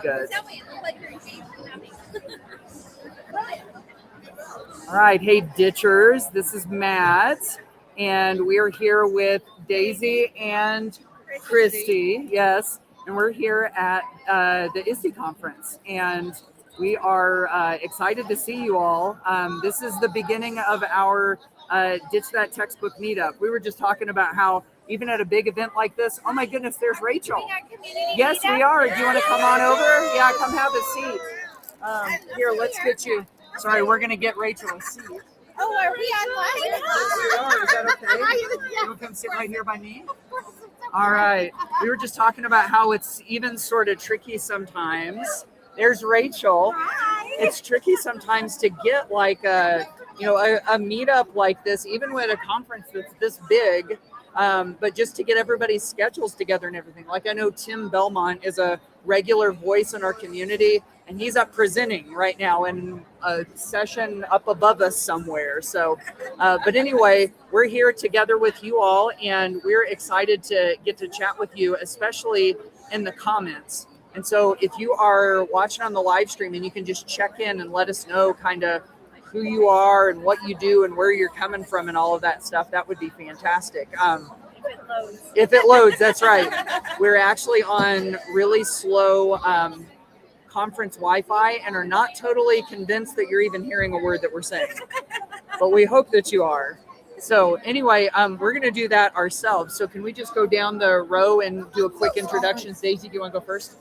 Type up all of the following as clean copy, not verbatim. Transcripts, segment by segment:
good. All right. Hey, Ditchers. This is Matt. And we're here with Daisy and Christy. Yes. And we're here at the ISTE conference. And we are excited to see you all. This is the beginning of our Ditch That Textbook meetup. We were just talking about how even at a big event like this, oh my goodness, there's Rachel. Yes, we are. Do you want to come on over? Yeah, come have a seat. Here, let's get you. Sorry, we're going to get Rachel a seat. Oh, are we online? Yes, we are. Is that okay? You want to come sit right here by me? All right. We were just talking about how it's even sort of tricky sometimes. There's Rachel. Hi. It's tricky sometimes to get like a meetup like this, even with a conference that's this big, but just to get everybody's schedules together and everything. Like I know Tim Belmont is a regular voice in our community, and he's up presenting right now in a session up above us somewhere. So, but anyway, we're here together with you all, and we're excited to get to chat with you, especially in the comments. And so if you are watching on the live stream and you can just check in and let us know kind of who you are and what you do and where you're coming from and all of that stuff, that would be fantastic. If it loads, that's right. We're actually on really slow conference Wi-Fi and are not totally convinced that you're even hearing a word that we're saying. But we hope that you are. So anyway, we're going to do that ourselves. So can we just go down the row and do a quick introduction? Daisy, do you want to go first?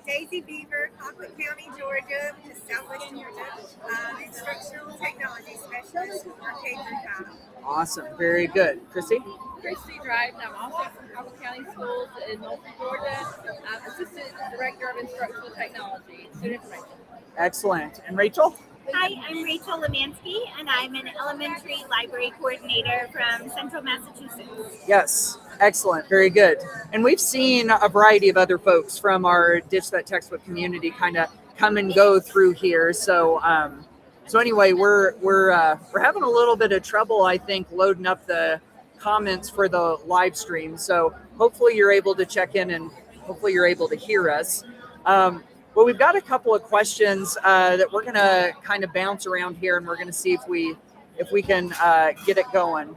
Daisy Beaver, Cochran County, Georgia, which is southwestern Georgia, instructional technology specialist for K-5. Awesome. Very good. Chrissy? Christy Drive, and I'm also from Cochran County Schools in Norfolk, Georgia. I'm Assistant Director of Instructional Technology and Student Information. Excellent. And Rachel? Hi, I'm Rachel Lemansky, and I'm an elementary library coordinator from Central Massachusetts. Yes, excellent, very good. And we've seen a variety of other folks from our Ditch That Textbook community kind of come and go through here. So, so anyway, we're having a little bit of trouble, I think, loading up the comments for the live stream. So hopefully you're able to check in and hopefully you're able to hear us. Well, we've got a couple of questions that we're going to kind of bounce around here, and we're going to see if we can get it going.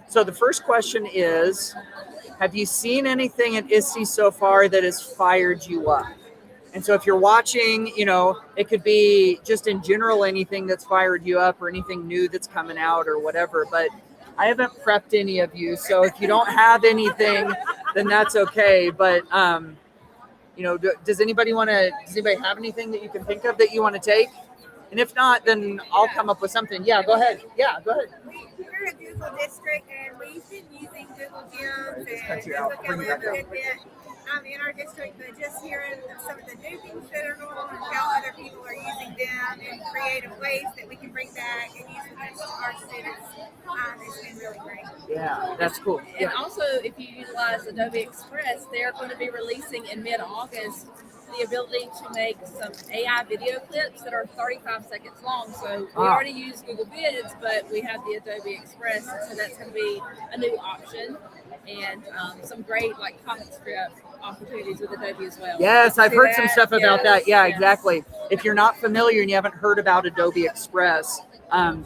So the first question is, have you seen anything at ISTE so far that has fired you up? And so if you're watching, it could be just in general anything that's fired you up or anything new that's coming out or whatever. But I haven't prepped any of you, so if you don't have anything, then that's okay. But does anybody have anything that you can think of that you want to take? And if not, then I'll come up with something. Yeah, go ahead. Yeah, go ahead. We're a Google district, and we've been using Google Gyms and Google Calendar in our district, but just hearing some of the new things that are going on and how other people are using them in creative ways that we can bring back and use them to our students, it's been really great. Yeah, that's cool. And also, if you utilize Adobe Express, they're going to be releasing in mid-August the ability to make some AI video clips that are 35 seconds long. So we already use Google Vids, but we have the Adobe Express, so that's going to be a new option. And some great comic strip opportunities with Adobe as well. Yes, I've heard some stuff about that. Yeah, exactly. If you're not familiar and you haven't heard about Adobe Express,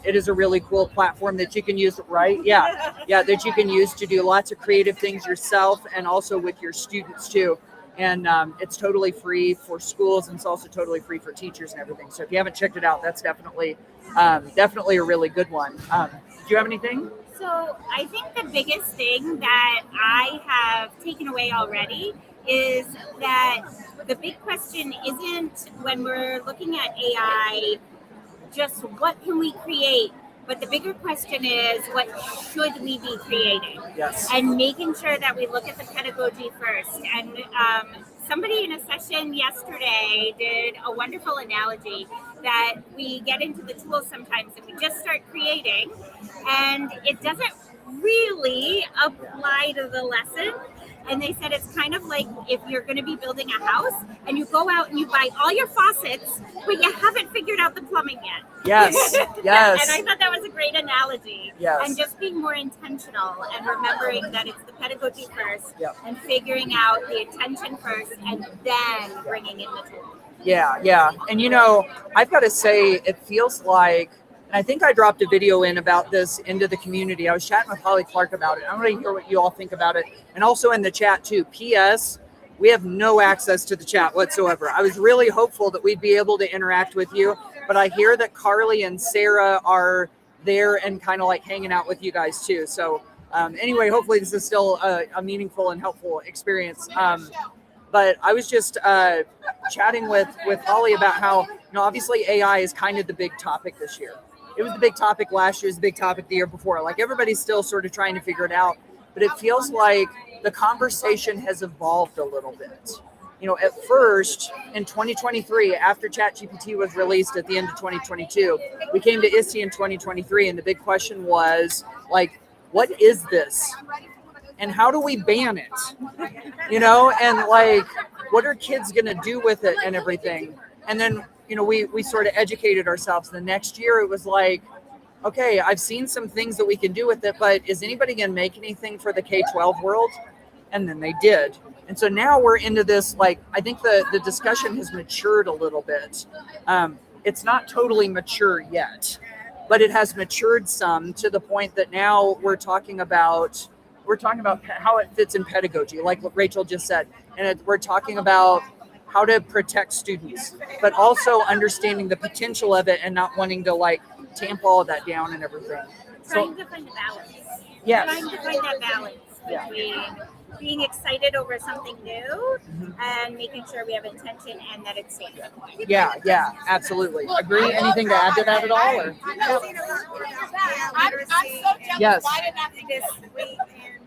it is a really cool platform that you can use, right? Yeah, that you can use to do lots of creative things yourself and also with your students too. And it's totally free for schools, and it's also totally free for teachers and everything. So if you haven't checked it out, that's definitely a really good one. Do you have anything? So I think the biggest thing that I have taken away already is that the big question isn't, when we're looking at AI, just what can we create, but the bigger question is, what should we be creating? Yes. And making sure that we look at the pedagogy first. And somebody in a session yesterday did a wonderful analogy that we get into the tools sometimes and we just start creating, and it doesn't really apply to the lesson. And they said it's kind of like if you're going to be building a house and you go out and you buy all your faucets, but you haven't figured out the plumbing yet. Yes, yes. And I thought that was a great analogy. Yes. And just being more intentional and remembering that it's the pedagogy first, Yep. and figuring out the attention first and then bringing in the tools. Yeah. And I've got to say, it feels like, and I think I dropped a video in about this into the community. I was chatting with Holly Clark about it. I'm going to hear what you all think about it. And also in the chat too. P.S. We have no access to the chat whatsoever. I was really hopeful that we'd be able to interact with you, but I hear that Carly and Sarah are there and kind of like hanging out with you guys too. So anyway, hopefully this is still a meaningful and helpful experience. But I was just chatting with Holly about how, obviously AI is kind of the big topic this year. It was the big topic last year, it was the big topic the year before. Like everybody's still sort of trying to figure it out, but it feels like the conversation has evolved a little bit. At first in 2023, after ChatGPT was released at the end of 2022, we came to ISTE in 2023, and the big question was like, what is this? And how do we ban it? And like, what are kids going to do with it and everything? And then, we sort of educated ourselves. The next year it was like, okay, I've seen some things that we can do with it, but is anybody going to make anything for the K-12 world? And then they did. And so now we're into this, like, I think the discussion has matured a little bit. It's not totally mature yet, but it has matured some to the point that now we're talking about how it fits in pedagogy, like what Rachel just said. And we're talking about how to protect students, but also understanding the potential of it and not wanting to like tamp all of that down and everything. Trying to find a balance. Yes. Trying to find that balance between being excited over something new and making sure we have intention and that it's safe. Yeah, absolutely. Agree? Anything to add to that at all? Or? I've seen a lot more about literacy Yes. this week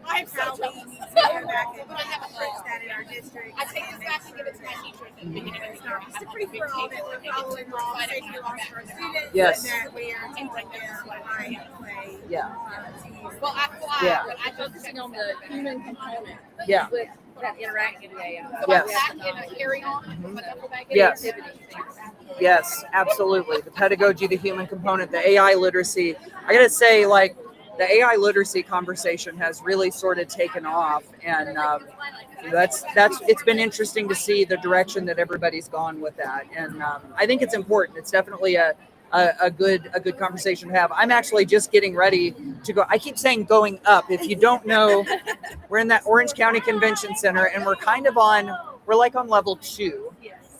and how we need to go back and approach that in our district. I take this back and give it to my teachers at the beginning of the year. It's a pretty for all that we're following law, safety laws for our students, Yes. and that we are teaching them why play. Yeah. Well, Yeah. I'm focusing on the human component Yeah. with that interacting with AI. So Yes. back in a carry on with the duffel bag Yes. Activity things. Yes, absolutely. The pedagogy, the human component, the AI literacy. I gotta say, like, the AI literacy conversation has really sort of taken off, and that's it's been interesting to see the direction that everybody's gone with that, and I think it's important. It's definitely a good conversation to have. I'm actually just getting ready to go. I keep saying going up. If you don't know, we're in that Orange County Convention Center, and we're like on level 2.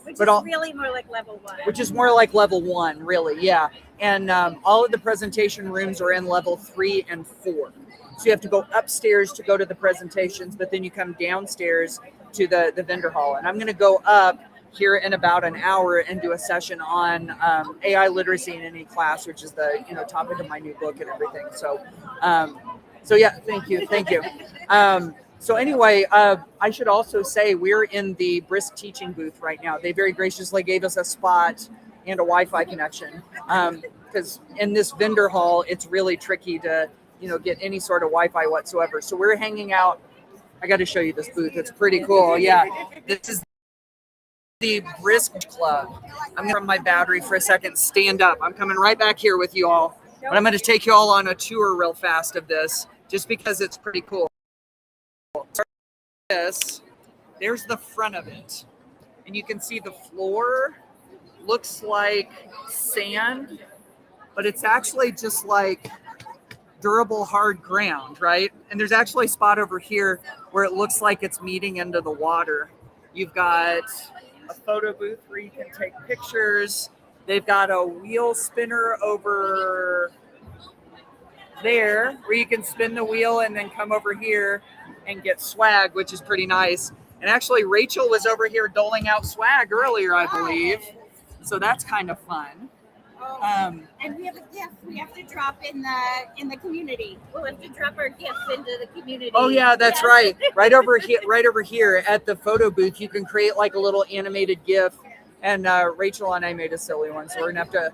Which But is really more like level 1. Which is more like level 1, really, yeah. And all of the presentation rooms are in level 3 and 4. So you have to go upstairs to go to the presentations, but then you come downstairs to the vendor hall. And I'm going to go up here in about an hour and do a session on AI literacy in any class, which is the topic of my new book and everything. So yeah, thank you. So anyway, I should also say we're in the Brisk teaching booth right now. They very graciously gave us a spot and a Wi-Fi connection because in this vendor hall, it's really tricky to get any sort of Wi-Fi whatsoever. So we're hanging out. I got to show you this booth. It's pretty cool. Yeah, this is the Brisk Club. I'm going to run my battery for a second. Stand up. I'm coming right back here with you all. But I'm going to take you all on a tour real fast of this just because it's pretty cool. There's the front of it, and you can see the floor looks like sand, but it's actually just like durable hard ground, right? And there's actually a spot over here where it looks like it's meeting into the water. You've got a photo booth where you can take pictures. They've got a wheel spinner over there where you can spin the wheel and then come over here and get swag, which is pretty nice. And actually Rachel was over here doling out swag earlier, I believe. So that's kind of fun. And we have a gift we have to drop in the community. We'll have to drop our gift into the community. Oh yeah, that's right. Right over here at the photo booth, you can create like a little animated GIF. And Rachel and I made a silly one, so we're gonna have to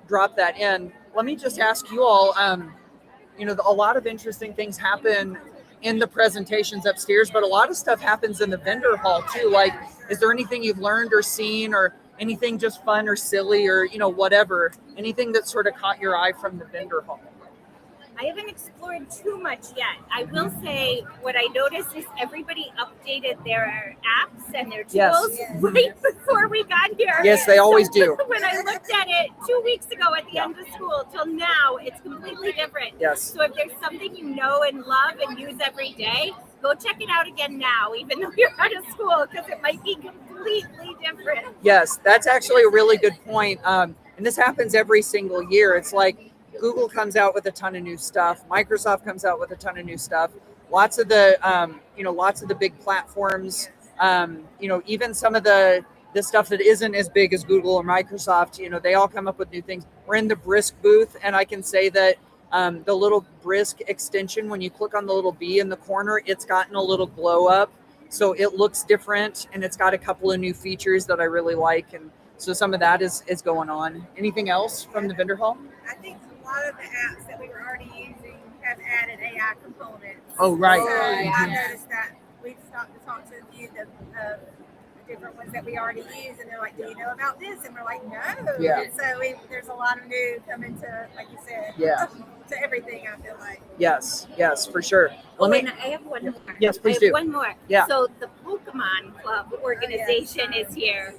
drop that in. Let me just ask you all, a lot of interesting things happen in the presentations upstairs, but a lot of stuff happens in the vendor hall too. Like, is there anything you've learned or seen, or anything just fun or silly, or whatever, anything that sort of caught your eye from the vendor hall? I haven't explored too much yet. I will say what I noticed is everybody updated their apps and their tools right before we got here. Yes, they always do. When I looked at it 2 weeks ago at the end of school till now, it's completely different. Yes. So if there's something you know and love and use every day, go check it out again now, even though you're out of school, because it might be completely different. Yes, that's actually a really good point. And this happens every single year. It's like Google comes out with a ton of new stuff. Microsoft comes out with a ton of new stuff. Lots of the, lots of the big platforms, even some of the stuff that isn't as big as Google or Microsoft, they all come up with new things. We're in the Brisk booth, and I can say that the little Brisk extension, when you click on the little B in the corner, it's gotten a little glow up. So it looks different, and it's got a couple of new features that I really like. And so some of that is going on. Anything else from the vendor hall? I think a lot of the apps that we were already using have added AI components. Oh, right. So Mhm. I noticed that we've stopped to talk to a few of the different ones that we already use, and they're like, "Do you know about this?" And we're like, "No." Yeah. And so there's a lot of new coming to, like you said, Yeah. to everything. I feel like. Yes, for sure. And I have one more. Yes, please I have do. one more. Yeah. So the Pokemon Club organization is here.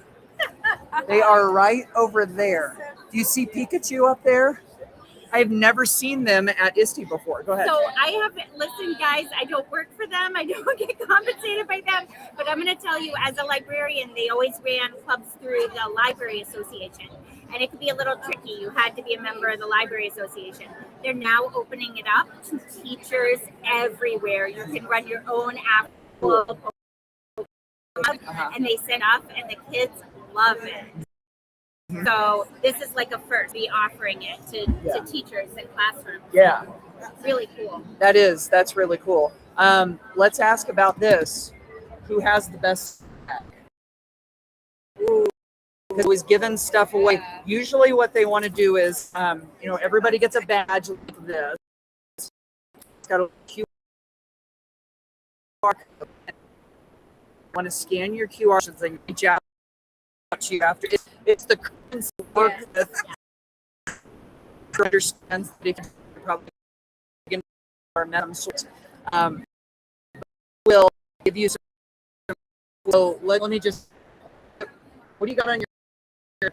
They are right over there. Do you see Pikachu up there? I've never seen them at ISTE before. Go ahead. So I haven't listened, guys. I don't work for them. I don't get compensated by them. But I'm going to tell you, as a librarian, they always ran clubs through the Library Association. And it could be a little tricky. You had to be a member of the Library Association. They're now opening it up to teachers everywhere. You can run your own app, and they set up, and the kids love it. So this is like a first, be offering it to teachers and classrooms. Yeah, Really cool. that's really cool. Let's ask about this. Who has the best snack? Because it was giving stuff away. Usually what they want to do is, everybody gets a badge like this. It's got a QR code. Want to scan your QR so they can reach out to you after. It's the currency work that understands that it can probably or sorts. Will give you some. So let me just. What do you got on your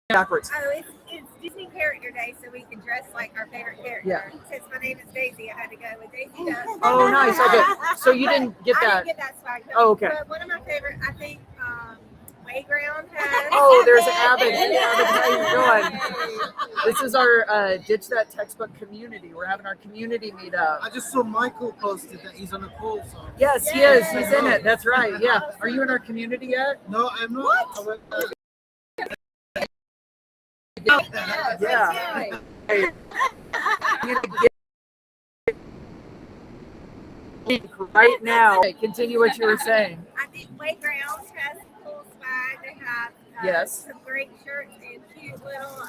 backwards? Oh, it's Disney Character Day, so we can dress like our favorite character. Yeah. Since my name is Daisy, I had to go with Daisy Duck. Oh, nice. Okay. So you didn't get I that. didn't get that swag. Oh, okay. But one of my favorite, I think, Playground has. Oh, there's Abbott. Hey, Abbott, how you doing? This is our Ditch That Textbook community. We're having our community meetup. I just saw Michael posted that he's on a call. So. Yes, he is. He's in it. That's right. Yeah. Are you in our community yet? No, I'm not. What? Yeah. Hey, I'm gonna get right now. Okay, continue what you were saying. I think Playground has cool swag. They have Yes. some great shirts and cute little.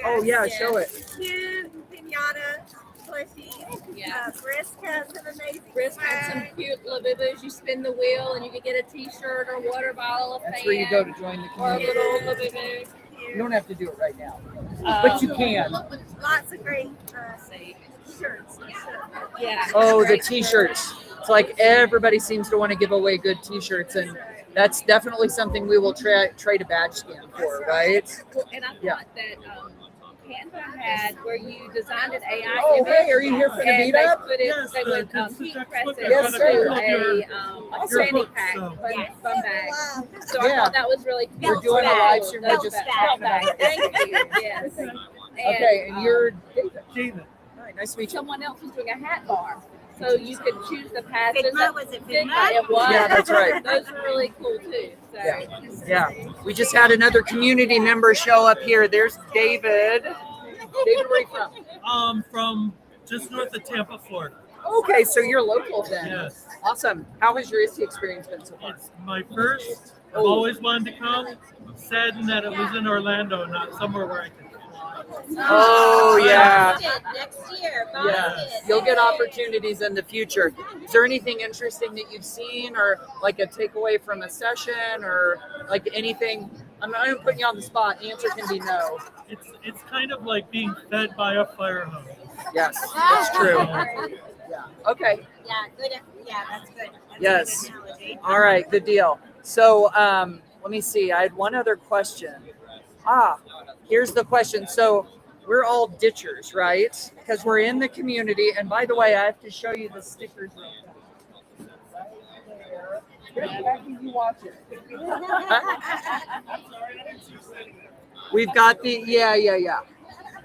Oh yeah, show it. Cute pinata plushies. Yeah. Brisk has some amazing Brisk has some swag. cute little bibos. You spin the wheel and you can get a t-shirt or water bottle, a That's fan, where you go to join the or a community. little bibos. You don't have to do it right now, but you can. Lots of great shirts. Yeah. Oh, the t-shirts. It's like everybody seems to want to give away good t-shirts, and that's definitely something we will trade a badge scan for, right? Well, and I Yeah. thought that Canva had where you designed an AI Oh, image. hey, are you here for the and meetup? They put it, Yes, they would it's heat the press textbook. it Yes, to sir. a fanny Your pack, book, fun bag. So I Yeah. thought that was really cool. We're doing a live stream. We're Felt just bad. talking about it. Thank you. Yes. Okay, and you're David. David. All right, nice to meet you. Someone else was doing a hat bar. So you could choose the patches. Figma, was it Figma? It was. Yeah, that's right. Those were really cool too. So. Yeah. We just had another community member show up here. There's David. David, where are you from? From just north of Tampa, Florida. Okay, so you're local then. Yes. Awesome. How has your ISTE experience been so far? It's my first. I've always wanted to come. I'm saddened that it was in Orlando, not somewhere where I could fly. Oh, yeah. Next year. Yeah, you'll get opportunities in the future. Is there anything interesting that you've seen, or like a takeaway from a session, or like anything? I'm not even putting you on the spot. The answer can be no. It's kind of like being fed by a fire hose. Yes, that's true. Yeah. Okay. Yeah, good. Yeah, that's good. That's Yes. a good analogy. All right. Good deal. So let me see. I had one other question. Here's the question. So we're all ditchers, right? Because we're in the community. And by the way, I have to show you the stickers. You watch it. We've got the yeah.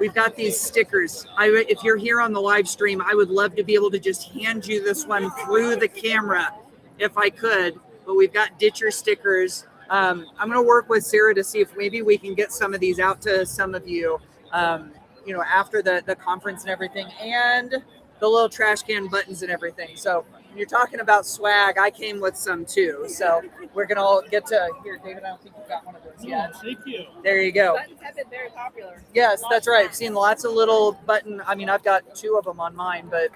We've got these stickers. If you're here on the live stream, I would love to be able to just hand you this one through the camera, if I could. But we've got ditcher stickers. I'm going to work with Sarah to see if maybe we can get some of these out to some of you, after the conference and everything, and the little trash can buttons and everything. So when you're talking about swag, I came with some too. So we're going to all get to here. David, I don't think you've got one of those yet. Thank you. There you go. Buttons have been very popular. Yes, that's right. I've seen lots of little button. I mean, I've got 2 of them on mine, but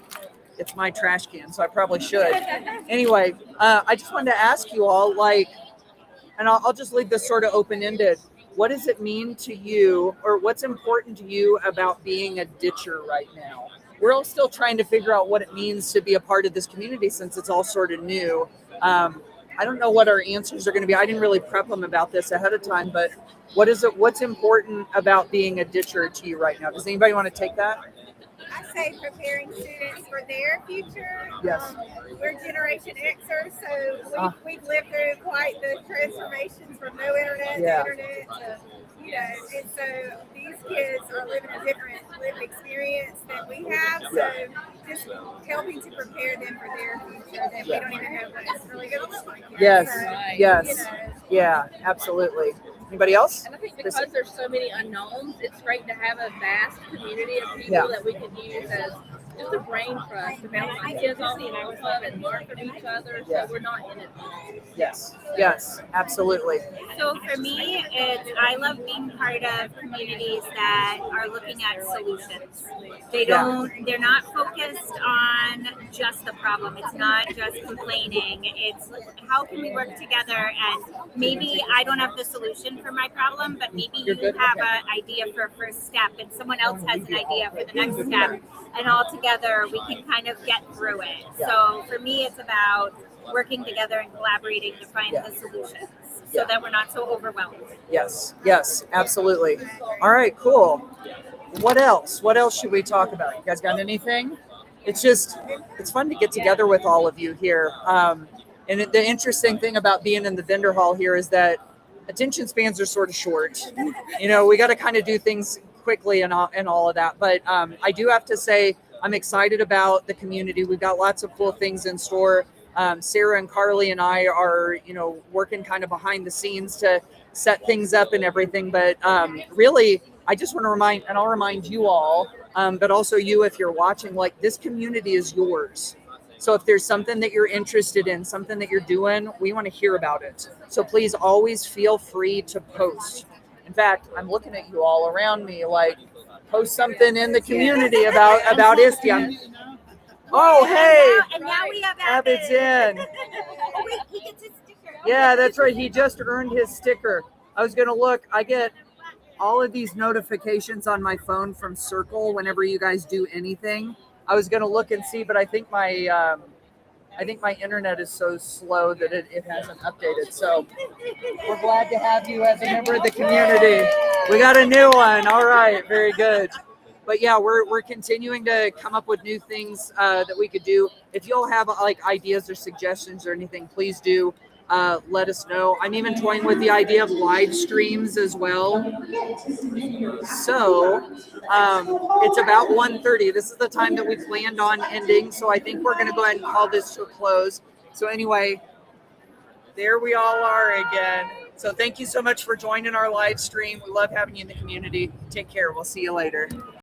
it's my trash can, so I probably should. Anyway, I just wanted to ask you all, and I'll just leave this sort of open-ended. What does it mean to you, or what's important to you about being a ditcher right now? We're all still trying to figure out what it means to be a part of this community since it's all sort of new. I don't know what our answers are going to be. I didn't really prep them about this ahead of time, but what's important about being a ditcher to you right now? Does anybody want to take that? I say preparing students for their future. Yes. We're Generation Xers, so we've lived through quite the transformations from no internet to internet to, and so these kids are living a different lived experience than we have. So just helping to prepare them for their future that we don't even know what it's really going to look like yet. Yes. So, Yes. Yeah, absolutely. Anybody else? And I think because there's so many unknowns, it's great to have a vast community of people that we can use as just a brain trust to bounce ideas off of and learn from each other, so we're not in it alone. Yes, absolutely. So for me, I love being part of communities that are looking at solutions. They're not focused on just the problem. It's not just complaining. It's how can we work together, and maybe I don't have the solution for my problem, but maybe you have an idea for a first step and someone else has an idea for the next step, and all together we can kind of get through it. So for me, it's about working together and collaborating to find the solutions so that we're not so overwhelmed. Yes, absolutely. All right, cool. What else should we talk about? You guys got anything? It's fun to get together with all of you here. And the interesting thing about being in the vendor hall here is that attention spans are sort of short. We got to kind of do things quickly and all of that. But I do have to say, I'm excited about the community. We've got lots of cool things in store. Sarah and Carly and I are, working kind of behind the scenes to set things up and everything. But really, I just want to I'll remind you all, but also you if you're watching, this community is yours. So if there's something that you're interested in, something that you're doing, we want to hear about it. So please always feel free to post. In fact, I'm looking at you all around me, post something in the community about ISTE. Oh, hey! And now we have Abbott's in. Oh, wait, he gets his sticker. Yeah, that's right. He just earned his sticker. I was going to look. I get all of these notifications on my phone from Circle whenever you guys do anything. I was going to look and see, but I think my internet is so slow that it hasn't updated. So we're glad to have you as a member of the community. We got a new one. All right, very good. But yeah, we're continuing to come up with new things that we could do. If y'all have ideas or suggestions or anything, please do let us know. I'm even toying with the idea of live streams as well. So it's about 1:30. This is the time that we planned on ending. So I think we're going to go ahead and call this to a close. So anyway, there we all are again. So thank you so much for joining our live stream. We love having you in the community. Take care. We'll see you later.